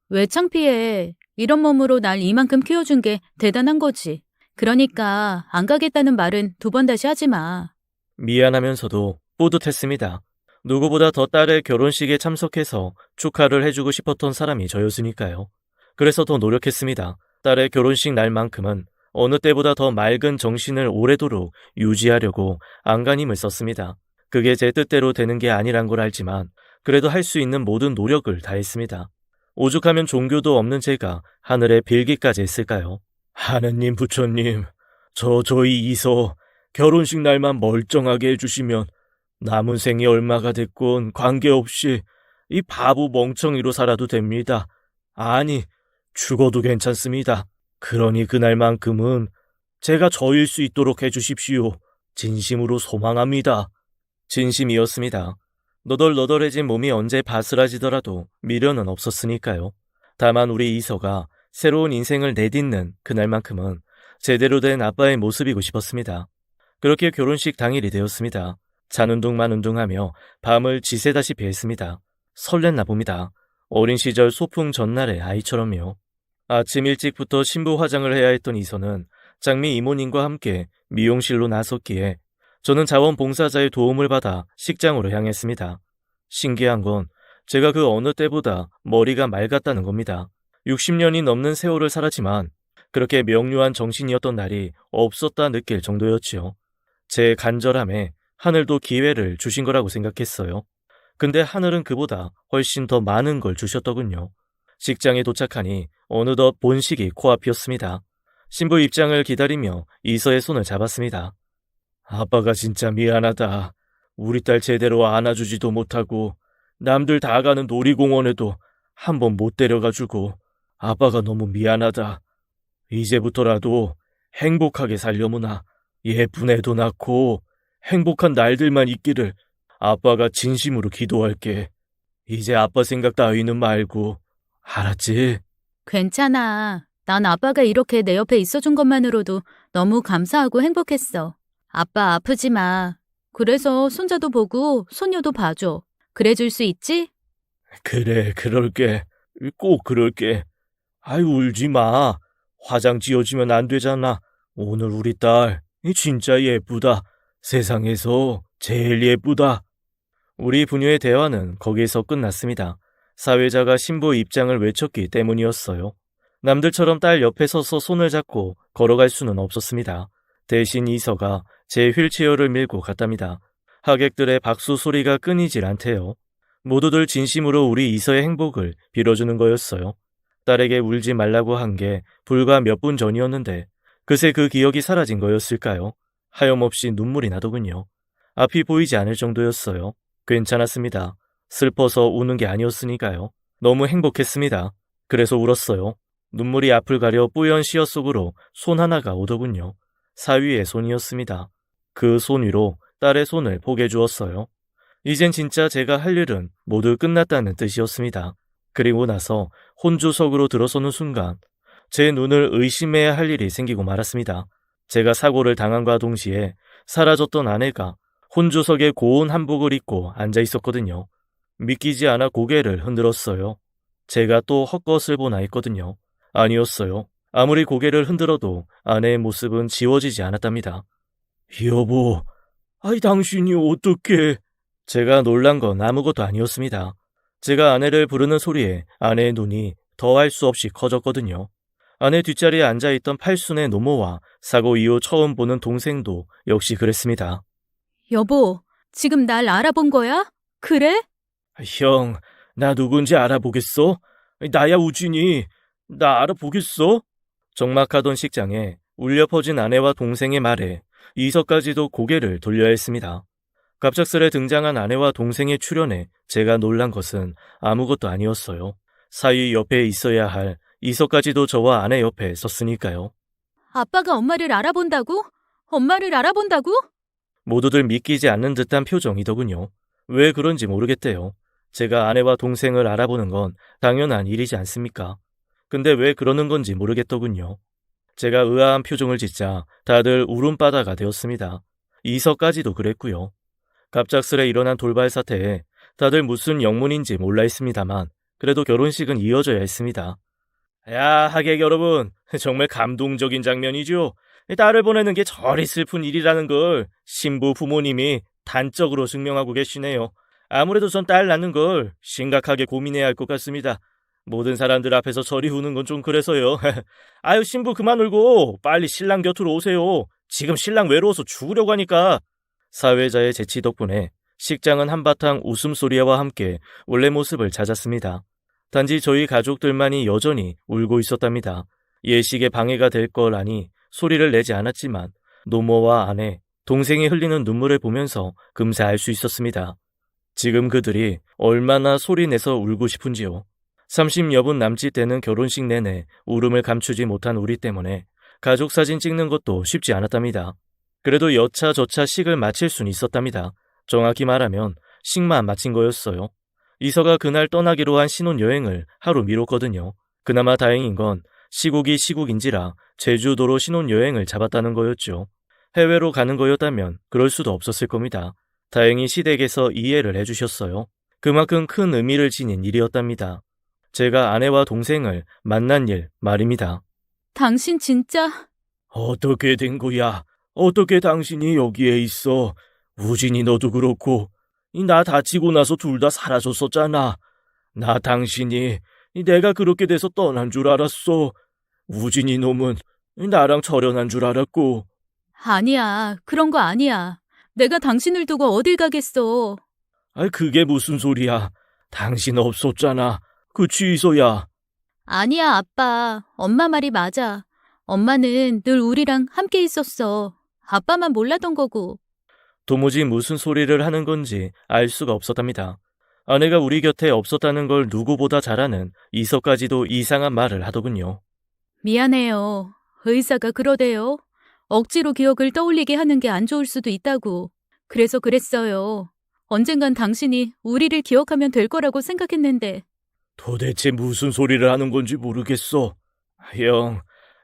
왜 창피해? 이런 몸으로 날 이만큼 키워준 게 대단한 거지. 그러니까 안 가겠다는 말은 두 번 다시 하지 마. 미안하면서도 뿌듯했습니다. 누구보다 더 딸의 결혼식에 참석해서 축하를 해주고 싶었던 사람이 저였으니까요. 그래서 더 노력했습니다. 딸의 결혼식 날만큼은 어느 때보다 더 맑은 정신을 오래도록 유지하려고 안간힘을 썼습니다. 그게 제 뜻대로 되는 게 아니란 걸 알지만 그래도 할 수 있는 모든 노력을 다했습니다. 오죽하면 종교도 없는 제가 하늘에 빌기까지 했을까요? 하느님 부처님, 저희 이서 결혼식 날만 멀쩡하게 해주시면 남은 생이 얼마가 됐건 관계없이 이 바보 멍청이로 살아도 됩니다. 아니, 죽어도 괜찮습니다. 그러니 그날만큼은 제가 저일 수 있도록 해주십시오. 진심으로 소망합니다. 진심이었습니다. 너덜너덜해진 몸이 언제 바스라지더라도 미련은 없었으니까요. 다만 우리 이서가 새로운 인생을 내딛는 그날만큼은 제대로 된 아빠의 모습이고 싶었습니다. 그렇게 결혼식 당일이 되었습니다. 자는둥 마는둥하며 밤을 지새다시피 했습니다. 설렜나 봅니다. 어린 시절 소풍 전날의 아이처럼요. 아침 일찍부터 신부 화장을 해야 했던 이서는 장미 이모님과 함께 미용실로 나섰기에 저는 자원봉사자의 도움을 받아 식장으로 향했습니다. 신기한 건 제가 그 어느 때보다 머리가 맑았다는 겁니다. 60년이 넘는 세월을 살았지만 그렇게 명료한 정신이었던 날이 없었다 느낄 정도였지요. 제 간절함에 하늘도 기회를 주신 거라고 생각했어요. 근데 하늘은 그보다 훨씬 더 많은 걸 주셨더군요. 식장에 도착하니 어느덧 본식이 코앞이었습니다. 신부 입장을 기다리며 이서의 손을 잡았습니다. 아빠가 진짜 미안하다. 우리 딸 제대로 안아주지도 못하고 남들 다 가는 놀이공원에도 한 번 못 데려가주고 아빠가 너무 미안하다. 이제부터라도 행복하게 살려무나 예쁜 애도 낳고 행복한 날들만 있기를 아빠가 진심으로 기도할게. 이제 아빠 생각 따위는 말고 알았지? 괜찮아. 난 아빠가 이렇게 내 옆에 있어준 것만으로도 너무 감사하고 행복했어. 아빠 아프지 마. 그래서 손자도 보고 손녀도 봐줘. 그래줄 수 있지? 그래, 그럴게. 꼭 그럴게. 아이, 울지 마. 화장 지어주면 안 되잖아. 오늘 우리 딸 진짜 예쁘다. 세상에서 제일 예쁘다. 우리 부녀의 대화는 거기에서 끝났습니다. 사회자가 신부 입장을 외쳤기 때문이었어요. 남들처럼 딸 옆에 서서 손을 잡고 걸어갈 수는 없었습니다. 대신 이서가 제 휠체어를 밀고 갔답니다. 하객들의 박수 소리가 끊이질 않대요. 모두들 진심으로 우리 이서의 행복을 빌어주는 거였어요. 딸에게 울지 말라고 한 게 불과 몇 분 전이었는데 그새 그 기억이 사라진 거였을까요? 하염없이 눈물이 나더군요. 앞이 보이지 않을 정도였어요. 괜찮았습니다. 슬퍼서 우는 게 아니었으니까요. 너무 행복했습니다. 그래서 울었어요. 눈물이 앞을 가려 뿌연 시어 속으로 손 하나가 오더군요. 사위의 손이었습니다. 그 손 위로 딸의 손을 포개 주었어요. 이젠 진짜 제가 할 일은 모두 끝났다는 뜻이었습니다. 그리고 나서 혼주석으로 들어서는 순간 제 눈을 의심해야 할 일이 생기고 말았습니다. 제가 사고를 당한과 동시에 사라졌던 아내가 혼주석에 고운 한복을 입고 앉아 있었거든요. 믿기지 않아 고개를 흔들었어요. 제가 또 헛것을 보나 했거든요. 아니었어요. 아무리 고개를 흔들어도 아내의 모습은 지워지지 않았답니다. 여보, 아이 당신이 어떻게... 제가 놀란 건 아무것도 아니었습니다. 제가 아내를 부르는 소리에 아내의 눈이 더할 수 없이 커졌거든요. 아내 뒷자리에 앉아있던 팔순의 노모와 사고 이후 처음 보는 동생도 역시 그랬습니다. 여보, 지금 날 알아본 거야? 그래? 형, 나 누군지 알아보겠어? 나야 우진이. 나 알아보겠어? 적막하던 식장에 울려 퍼진 아내와 동생의 말에 이서까지도 고개를 돌려야 했습니다. 갑작스레 등장한 아내와 동생의 출연에 제가 놀란 것은 아무것도 아니었어요. 사위 옆에 있어야 할 이서까지도 저와 아내 옆에 섰으니까요. 아빠가 엄마를 알아본다고? 엄마를 알아본다고? 모두들 믿기지 않는 듯한 표정이더군요. 왜 그런지 모르겠대요. 제가 아내와 동생을 알아보는 건 당연한 일이지 않습니까? 근데 왜 그러는 건지 모르겠더군요. 제가 의아한 표정을 짓자 다들 울음바다가 되었습니다. 이서까지도 그랬고요. 갑작스레 일어난 돌발 사태에 다들 무슨 영문인지 몰라 했습니다만 그래도 결혼식은 이어져야 했습니다. 야, 하객 여러분, 정말 감동적인 장면이죠. 딸을 보내는 게 저리 슬픈 일이라는 걸 신부 부모님이 단적으로 증명하고 계시네요. 아무래도 전 딸 낳는 걸 심각하게 고민해야 할 것 같습니다. 모든 사람들 앞에서 저리 우는 건 좀 그래서요. 아유, 신부 그만 울고 빨리 신랑 곁으로 오세요. 지금 신랑 외로워서 죽으려고 하니까. 사회자의 재치 덕분에 식장은 한바탕 웃음소리와 함께 원래 모습을 찾았습니다. 단지 저희 가족들만이 여전히 울고 있었답니다. 예식에 방해가 될 걸 아니 소리를 내지 않았지만 노모와 아내, 동생이 흘리는 눈물을 보면서 금세 알 수 있었습니다. 지금 그들이 얼마나 소리내서 울고 싶은지요. 30여 분 남짓 되는 결혼식 내내 울음을 감추지 못한 우리 때문에 가족 사진 찍는 것도 쉽지 않았답니다. 그래도 여차저차 식을 마칠 수는 있었답니다. 정확히 말하면 식만 마친 거였어요. 이서가 그날 떠나기로 한 신혼여행을 하루 미뤘거든요. 그나마 다행인 건 시국이 시국인지라 제주도로 신혼여행을 잡았다는 거였죠. 해외로 가는 거였다면 그럴 수도 없었을 겁니다. 다행히 시댁에서 이해를 해주셨어요. 그만큼 큰 의미를 지닌 일이었답니다. 제가 아내와 동생을 만난 일 말입니다. 당신 진짜... 어떻게 된 거야? 어떻게 당신이 여기에 있어? 우진이 너도 그렇고 나 다치고 나서 둘 다 사라졌었잖아. 나 당신이 내가 그렇게 돼서 떠난 줄 알았어. 우진이 놈은 나랑 절연한 줄 알았고. 아니야, 그런 거 아니야. 내가 당신을 두고 어딜 가겠어. 그게 무슨 소리야. 당신 없었잖아. 그치, 이서야? 아니야, 아빠. 엄마 말이 맞아. 엄마는 늘 우리랑 함께 있었어. 아빠만 몰랐던 거고. 도무지 무슨 소리를 하는 건지 알 수가 없었답니다. 아내가 우리 곁에 없었다는 걸 누구보다 잘 아는 이서까지도 이상한 말을 하더군요. 미안해요. 의사가 그러대요. 억지로 기억을 떠올리게 하는 게 안 좋을 수도 있다고. 그래서 그랬어요. 언젠간 당신이 우리를 기억하면 될 거라고 생각했는데. 도대체 무슨 소리를 하는 건지 모르겠어.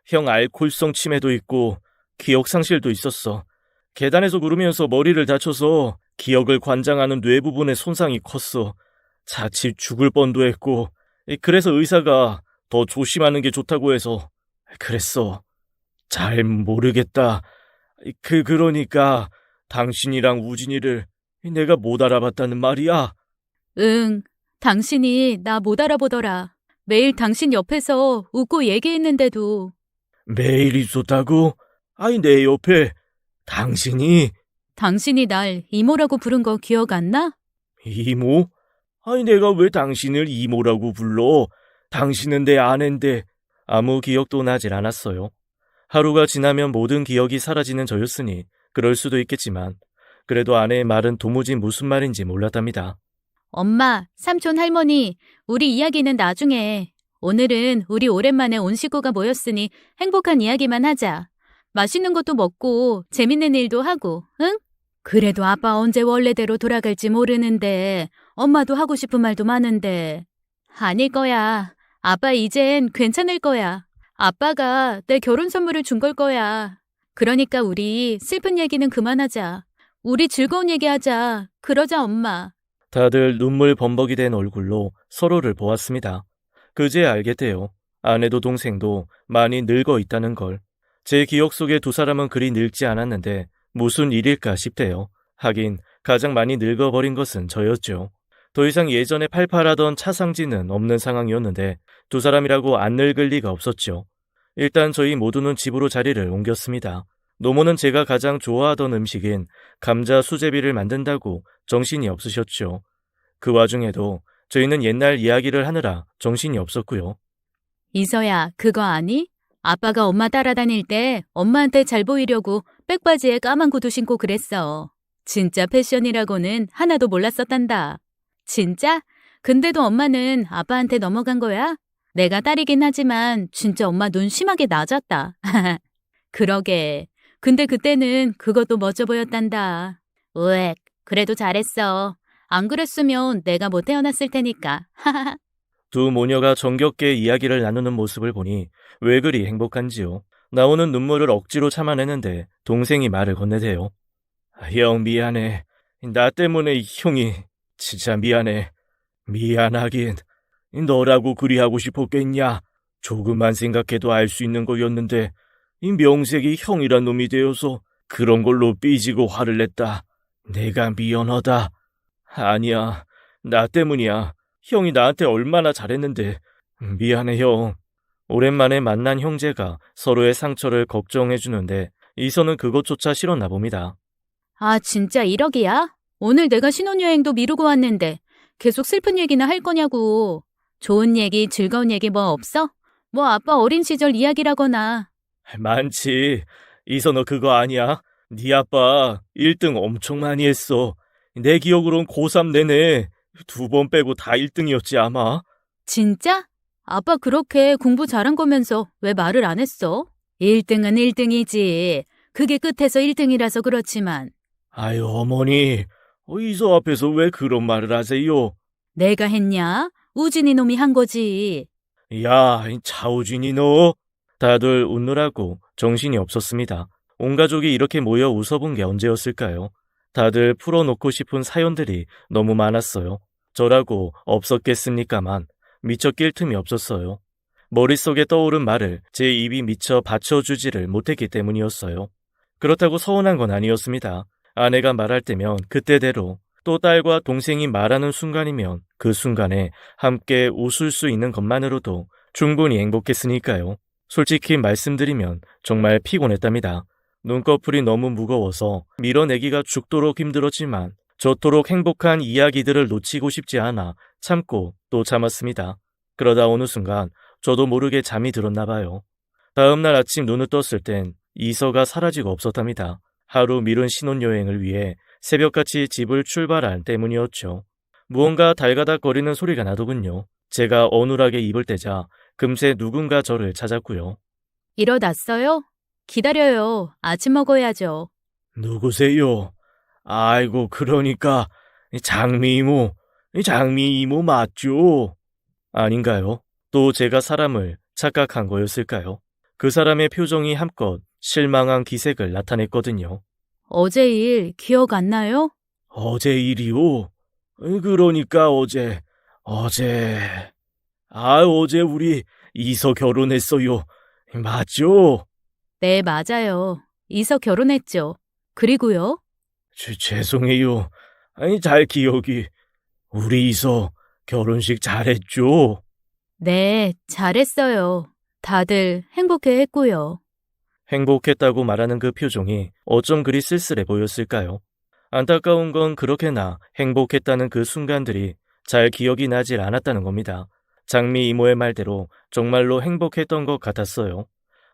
형 알코올성 치매도 있고 기억상실도 있었어. 계단에서 구르면서 머리를 다쳐서 기억을 관장하는 뇌 부분에 손상이 컸어. 자칫 죽을 뻔도 했고, 그래서 의사가 더 조심하는 게 좋다고 해서 그랬어. 잘 모르겠다. 그러니까 당신이랑 우진이를 내가 못 알아봤다는 말이야. 응, 당신이 나 못 알아보더라. 매일 당신 옆에서 웃고 얘기했는데도. 매일 있었다고? 아니, 내 옆에 당신이? 당신이 날 이모라고 부른 거 기억 안 나? 이모? 아니, 내가 왜 당신을 이모라고 불러? 당신은 내 아내인데. 아무 기억도 나질 않았어요. 하루가 지나면 모든 기억이 사라지는 저였으니 그럴 수도 있겠지만 그래도 아내의 말은 도무지 무슨 말인지 몰랐답니다. 엄마, 삼촌, 할머니, 우리 이야기는 나중에. 오늘은 우리 오랜만에 온 식구가 모였으니 행복한 이야기만 하자. 맛있는 것도 먹고 재밌는 일도 하고, 응? 그래도 아빠 언제 원래대로 돌아갈지 모르는데 엄마도 하고 싶은 말도 많은데. 아닐 거야. 아빠 이젠 괜찮을 거야. 아빠가 내 결혼 선물을 준 걸 거야. 그러니까 우리 슬픈 얘기는 그만하자. 우리 즐거운 얘기하자. 그러자 엄마. 다들 눈물 범벅이 된 얼굴로 서로를 보았습니다. 그제 알겠대요. 아내도 동생도 많이 늙어 있다는 걸. 제 기억 속에 두 사람은 그리 늙지 않았는데 무슨 일일까 싶대요. 하긴 가장 많이 늙어버린 것은 저였죠. 더 이상 예전에 팔팔하던 차상지는 없는 상황이었는데 두 사람이라고 안 늙을 리가 없었죠. 일단 저희 모두는 집으로 자리를 옮겼습니다. 노모는 제가 가장 좋아하던 음식인 감자 수제비를 만든다고 정신이 없으셨죠. 그 와중에도 저희는 옛날 이야기를 하느라 정신이 없었고요. 이서야, 그거 아니? 아빠가 엄마 따라다닐 때 엄마한테 잘 보이려고 백바지에 까만 구두 신고 그랬어. 진짜 패션이라고는 하나도 몰랐었단다. 진짜? 근데도 엄마는 아빠한테 넘어간 거야? 내가 딸이긴 하지만 진짜 엄마 눈 심하게 낮았다. 그러게. 근데 그때는 그것도 멋져 보였단다. 으액, 그래도 잘했어. 안 그랬으면 내가 못 태어났을 테니까. 두 모녀가 정겹게 이야기를 나누는 모습을 보니 왜 그리 행복한지요. 나오는 눈물을 억지로 참아내는데 동생이 말을 건네대요. 형 미안해. 나 때문에 형이 진짜 미안해. 미안하긴. 너라고 그리 하고 싶었겠냐. 조금만 생각해도 알 수 있는 거였는데 이 명색이 형이란 놈이 되어서 그런 걸로 삐지고 화를 냈다. 내가 미안하다. 아니야. 나 때문이야. 형이 나한테 얼마나 잘했는데. 미안해 형. 오랜만에 만난 형제가 서로의 상처를 걱정해주는데 이서는 그것조차 싫었나 봅니다. 아, 진짜 1억이야? 오늘 내가 신혼여행도 미루고 왔는데 계속 슬픈 얘기나 할 거냐고. 좋은 얘기, 즐거운 얘기 뭐 없어? 뭐 아빠 어린 시절 이야기라거나. 많지. 이서 너 그거 아니야? 네 아빠 1등 엄청 많이 했어. 내 기억으론 고3 내내 2번 빼고 다 1등이었지 아마. 진짜? 아빠 그렇게 공부 잘한 거면서 왜 말을 안 했어? 1등은 1등이지. 그게 끝에서 1등이라서 그렇지만. 아유 어머니, 이서 앞에서 왜 그런 말을 하세요? 내가 했냐? 우진이 놈이 한 거지. 야, 이 차우진이 너. 다들 웃느라고 정신이 없었습니다. 온 가족이 이렇게 모여 웃어본 게 언제였을까요? 다들 풀어놓고 싶은 사연들이 너무 많았어요. 저라고 없었겠습니까만 미처 낄 틈이 없었어요. 머릿속에 떠오른 말을 제 입이 미처 받쳐주지를 못했기 때문이었어요. 그렇다고 서운한 건 아니었습니다. 아내가 말할 때면 그때대로, 또 딸과 동생이 말하는 순간이면 그 순간에 함께 웃을 수 있는 것만으로도 충분히 행복했으니까요. 솔직히 말씀드리면 정말 피곤했답니다. 눈꺼풀이 너무 무거워서 밀어내기가 죽도록 힘들었지만 저토록 행복한 이야기들을 놓치고 싶지 않아 참고 또 참았습니다. 그러다 어느 순간 저도 모르게 잠이 들었나 봐요. 다음날 아침 눈을 떴을 땐 이서가 사라지고 없었답니다. 하루 미룬 신혼여행을 위해 새벽같이 집을 출발한 때문이었죠. 무언가 달가닥거리는 소리가 나더군요. 제가 어눌하게 입을 떼자 금세 누군가 저를 찾았고요. 일어났어요? 기다려요. 아침 먹어야죠. 누구세요? 아이고, 그러니까 장미 이모 맞죠? 아닌가요? 또 제가 사람을 착각한 거였을까요? 그 사람의 표정이 한껏 실망한 기색을 나타냈거든요. 어제 일 기억 안 나요? 어제 일이요? 그러니까 어제 어제 우리 이서 결혼했어요. 맞죠? 네, 맞아요. 이서 결혼했죠. 그리고요? 죄송해요. 아니, 잘 기억이. 우리 이서 결혼식 잘했죠? 네, 잘했어요. 다들 행복해 했고요. 행복했다고 말하는 그 표정이 어쩜 그리 쓸쓸해 보였을까요? 안타까운 건 그렇게나 행복했다는 그 순간들이 잘 기억이 나질 않았다는 겁니다. 장미 이모의 말대로 정말로 행복했던 것 같았어요.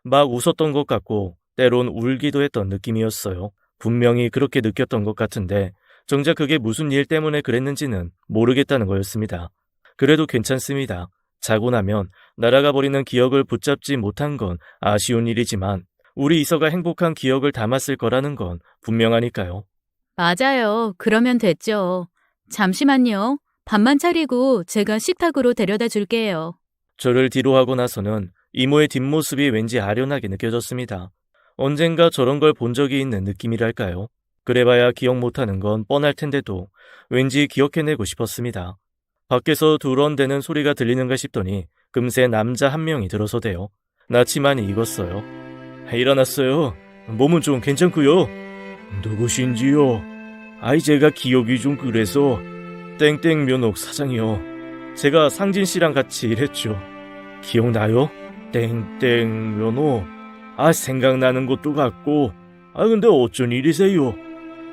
막 웃었던 것 같고 때론 울기도 했던 느낌이었어요. 분명히 그렇게 느꼈던 것 같은데 정작 그게 무슨 일 때문에 그랬는지는 모르겠다는 거였습니다. 그래도 괜찮습니다. 자고 나면 날아가 버리는 기억을 붙잡지 못한 건 아쉬운 일이지만 우리 이서가 행복한 기억을 담았을 거라는 건 분명하니까요. 맞아요. 그러면 됐죠. 잠시만요. 밥만 차리고 제가 식탁으로 데려다 줄게요. 저를 뒤로 하고 나서는 이모의 뒷모습이 왠지 아련하게 느껴졌습니다. 언젠가 저런 걸 본 적이 있는 느낌이랄까요? 그래봐야 기억 못하는 건 뻔할 텐데도 왠지 기억해내고 싶었습니다. 밖에서 두런대는 소리가 들리는가 싶더니 금세 남자 한 명이 들어서대요. 나치만이 익었어요. 일어났어요. 몸은 좀 괜찮고요. 누구신지요? 아이, 제가 기억이 좀 그래서. 땡땡 묘목 사장이요. 제가 상진 씨랑 같이 일했죠. 기억나요? 땡땡 묘목. 생각나는 것도 같고. 근데 어쩐 일이세요?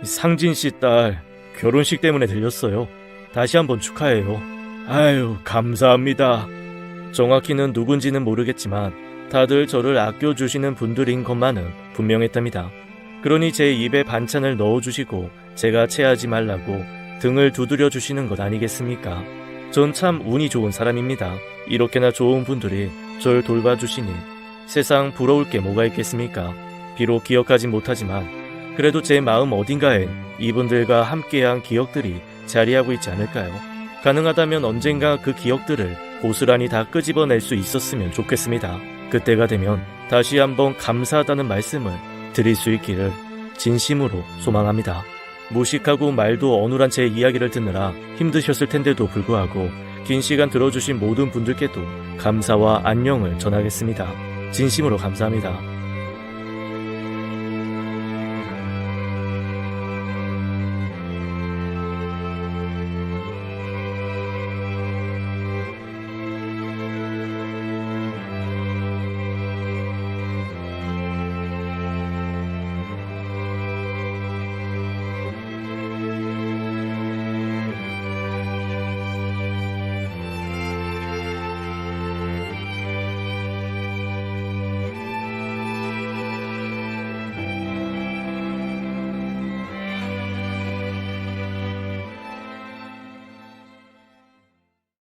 상진 씨 딸 결혼식 때문에 들렸어요. 다시 한번 축하해요. 아유, 감사합니다. 정확히는 누군지는 모르겠지만 다들 저를 아껴주시는 분들인 것만은 분명했답니다. 그러니 제 입에 반찬을 넣어주시고 제가 체하지 말라고 등을 두드려 주시는 것 아니겠습니까? 전 참 운이 좋은 사람입니다. 이렇게나 좋은 분들이 절 돌봐주시니 세상 부러울 게 뭐가 있겠습니까? 비록 기억하지 못하지만 그래도 제 마음 어딘가에 이분들과 함께한 기억들이 자리하고 있지 않을까요? 가능하다면 언젠가 그 기억들을 고스란히 다 끄집어낼 수 있었으면 좋겠습니다. 그때가 되면 다시 한번 감사하다는 말씀을 드릴 수 있기를 진심으로 소망합니다. 무식하고 말도 어눌한 제 이야기를 듣느라 힘드셨을 텐데도 불구하고 긴 시간 들어주신 모든 분들께도 감사와 안녕을 전하겠습니다. 진심으로 감사합니다.